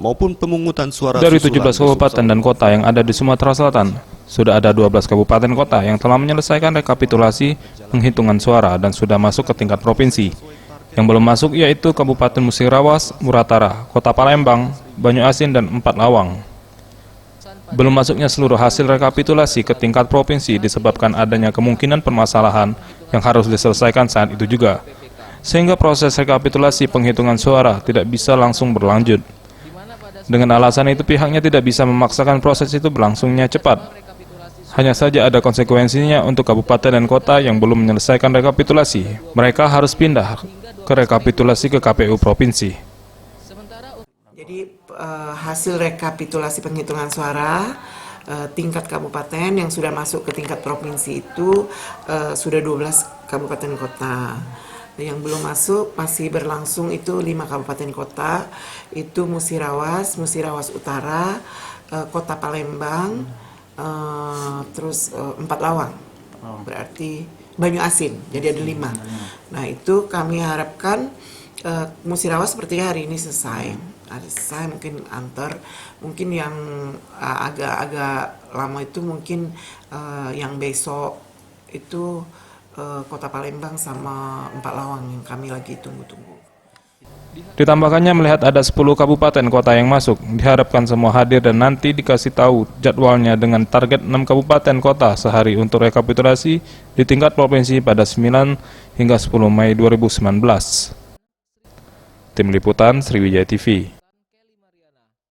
maupun pemungutan suara Dari susulan 17 kabupaten dan kota yang ada di Sumatera Selatan, sudah ada 12 kabupaten kota yang telah menyelesaikan rekapitulasi penghitungan suara dan sudah masuk ke tingkat provinsi. Yang belum masuk yaitu Kabupaten Musirawas, Muratara, Kota Palembang, Banyuasin, dan Empat Lawang. Belum masuknya seluruh hasil rekapitulasi ke tingkat provinsi disebabkan adanya kemungkinan permasalahan yang harus diselesaikan saat itu juga, sehingga proses rekapitulasi penghitungan suara tidak bisa langsung berlanjut. Dengan alasan itu pihaknya tidak bisa memaksakan proses itu berlangsungnya cepat. Hanya saja ada konsekuensinya untuk kabupaten dan kota yang belum menyelesaikan rekapitulasi. Mereka harus pindah ke rekapitulasi ke KPU provinsi. Jadi hasil rekapitulasi penghitungan suara tingkat kabupaten yang sudah masuk ke tingkat provinsi itu sudah 12 kabupaten kota. Yang belum masuk masih berlangsung itu 5 kabupaten kota, itu Musirawas, Musirawas Utara, Kota Palembang, terus Empat Lawang, berarti Banyuasin, jadi ada 5. Nah itu kami harapkan Musirawas seperti hari ini selesai. Mungkin mungkin yang agak lama itu mungkin yang besok itu Kota Palembang sama Empat Lawang yang kami lagi tunggu-tunggu. Ditambahkannya melihat ada 10 kabupaten kota yang masuk, diharapkan semua hadir dan nanti dikasih tahu jadwalnya dengan target 6 kabupaten kota sehari untuk rekapitulasi di tingkat provinsi pada 9 hingga 10 Mei 2019. Tim Liputan Sriwijaya TV.